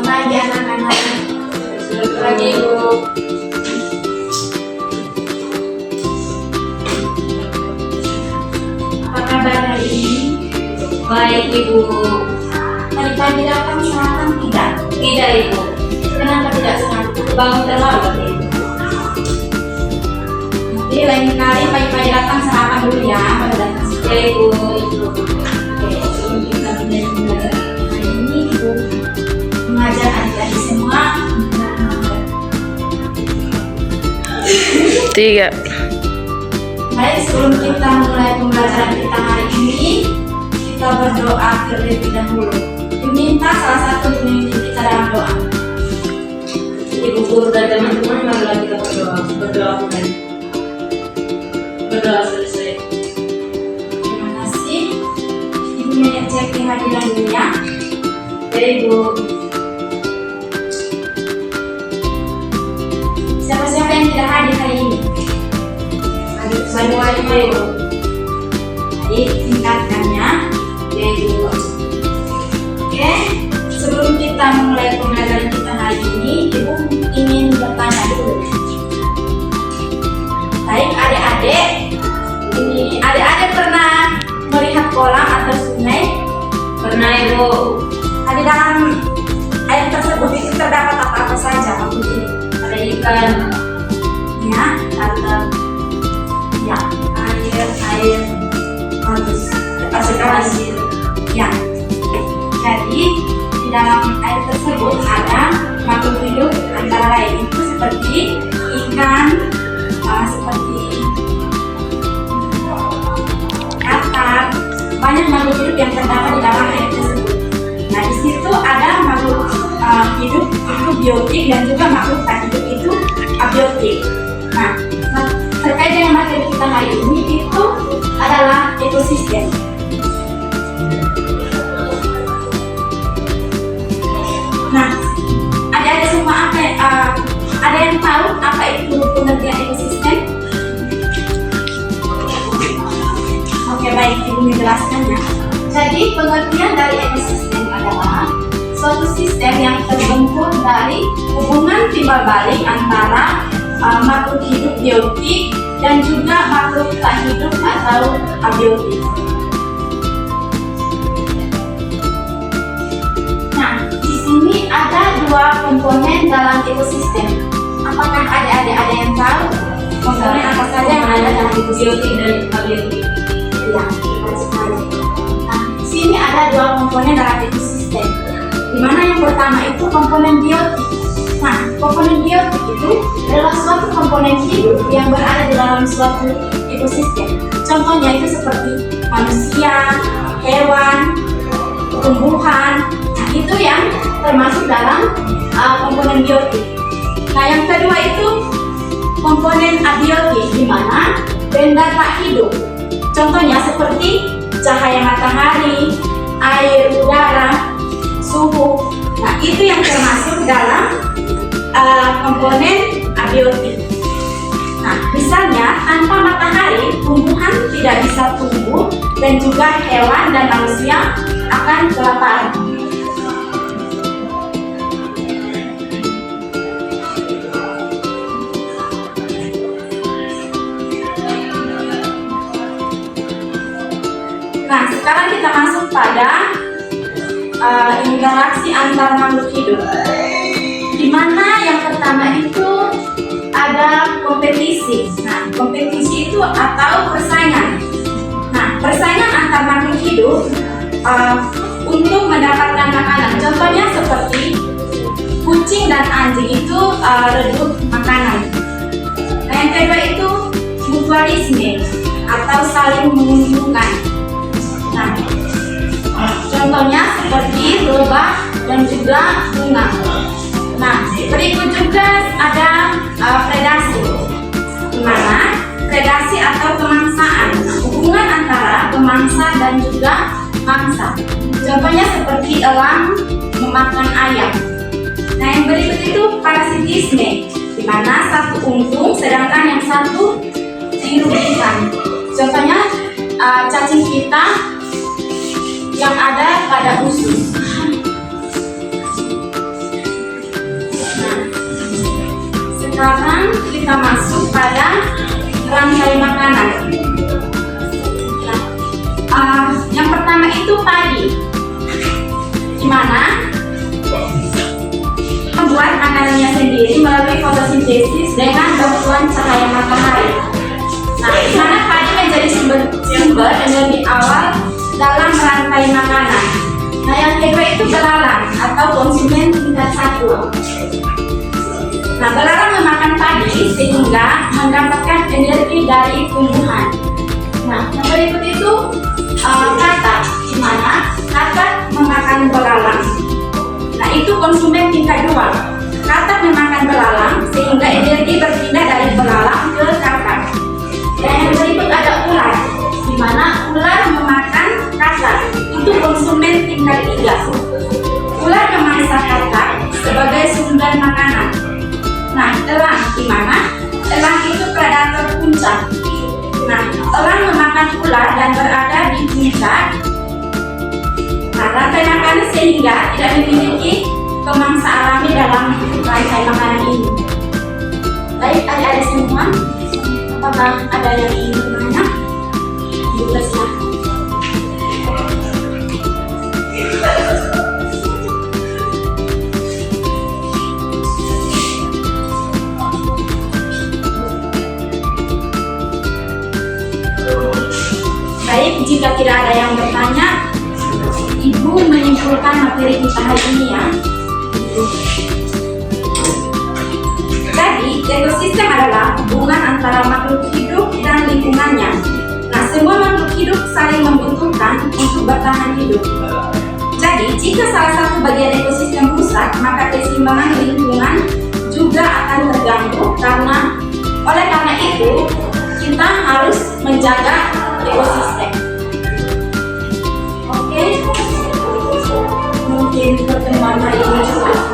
pagi anak-anak. Selamat pagi Ibu. Apa kabar hari ini? Baik Ibu. Tadi pagi datang sarapan tidak? Tidak Ibu. Kenapa tidak sarapan? Bangun terlambat Ibu. Jadi lain kali pagi-pagi datang sarapan dulu ya, baru datang. Ya Ibu. Oke, sebelum kita mulai belajar hari ini, Ibu mengajar adik-adik semua. Tiga. Baik, sebelum kita mulai pembelajaran kita hari ini, kita berdoa terlebih dahulu. Diminta salah satu pemimpin kita dalam doa. Ibu guru dan teman-teman, marilah kita berdoa. Berdoa mulai. Berdoa selesai. Terima kasih. Ibu Nenek Jeki hadir dulu ya. Ya Ibu. Siapa-siapa yang tidak hadir hari ini? Semua Ibu. Jadi tingkatkannya. Ya Ibu. Oke, sebelum kita memulai pembelajaran kita hari ini, Ibu ingin bertanya dulu. Baik, adik-adik, ini adik-adik pernah melihat kolam atau sungai? Pernah Ibu. Di dalam air tersebut itu terdapat apa-apa saja? Waktu ini Ada ikan. ya, ada ya air bagus. Pasir. Ya, jadi di dalam air tersebut ada makhluk hidup antara lain itu seperti ikan, seperti kakap, banyak makhluk hidup yang terdapat di dalam air tersebut. Nah, di situ ada makhluk hidup itu biotik dan juga makhluk tak hidup itu abiotik. Nah, terkait dengan materi kita hari ini itu adalah ekosistem. Nah, ada semua ada yang tahu apa itu pengertian ekosistem? Oke, baik, Ibu menjelaskannya. Jadi pengertian dari ekosistem adalah suatu sistem yang terbentuk dari hubungan timbal balik antara makhluk hidup biotik dan juga makhluk tak hidup atau abiotik. Nah, di sini ada dua komponen dalam ekosistem. Apakah adik-adik ada yang tahu komponen apa saja yang ada dalam ekosistem? Biotik dan abiotik. Ya, betul sekali. Nah, di sini ada dua komponen dalam ekosistem. Di mana yang pertama itu komponen biotik. Nah, komponen biotik itu adalah suatu komponen hidup yang berada di dalam suatu ekosistem. Contohnya itu seperti manusia, hewan, tumbuhan. Nah, itu yang termasuk dalam komponen biotik. Nah, yang kedua itu komponen abiotik, di mana benda tak hidup. Contohnya seperti cahaya matahari, air, udara, suhu. Nah, itu yang termasuk dalam komponen abiotik. Nah, misalnya tanpa matahari, tumbuhan tidak bisa tumbuh dan juga hewan dan manusia akan kelaparan. Nah, sekarang kita masuk pada interaksi antar makhluk hidup. Di mana yang pertama itu ada kompetisi. Nah, kompetisi itu atau persaingan. Nah, persaingan antar makhluk hidup untuk mendapatkan makanan. Contohnya seperti kucing dan anjing itu rebut makanan. Nah, yang kedua itu mutualisme atau saling menguntungkan. Nah, contohnya seperti lebah dan juga bunga. Nah, berikut juga ada predasi, di mana predasi atau pemangsaan, hubungan antara pemangsa dan juga mangsa. Contohnya seperti elang memakan ayam. Nah, yang berikut itu parasitisme, di mana satu untung sedangkan yang satu dirugikan. Contohnya cacing pita yang ada pada usus. sekarang kita masuk pada rantai makanan. Yang pertama itu padi, di mana membuat makanannya sendiri melalui fotosintesis dengan bantuan cahaya matahari. Nah, di mana padi menjadi sumber energi awal dalam rantai makanan. Nah, yang kedua itu belalang atau konsumen tingkat 1. Nah, belalang memakan padi sehingga mendapatkan energi dari tumbuhan. Nah, yang berikut itu katak, di mana katak memakan belalang. Nah, itu konsumen tingkat 2. Katak memakan belalang sehingga energi berpindah dari belalang ke katak. Dan yang berikut ada ular, di mana ular memakan katak. Itu konsumen tingkat 3. Ular memangsa katak sebagai sumber makanan. Nah, elang, di mana elang itu predator puncak. Nah, elang memakan ular dan berada di puncak. Nah, rantai makanan sehingga tidak memiliki pemangsa alami dalam rantai makanan ini. Baik, adik-adik semua, apakah ada yang ingin bertanya? Juga silahkan. Baik, jika tidak ada yang bertanya, Ibu menyimpulkan materi kita hari ini ya. Jadi, ekosistem adalah hubungan antara makhluk hidup dan lingkungannya. Nah, semua makhluk hidup saling membutuhkan untuk bertahan hidup. Jadi, jika salah satu bagian ekosistem rusak, maka keseimbangan lingkungan juga akan terganggu oleh karena itu kita harus menjaga ekosistem. Oke, mungkin pertemuan hari ini cukup.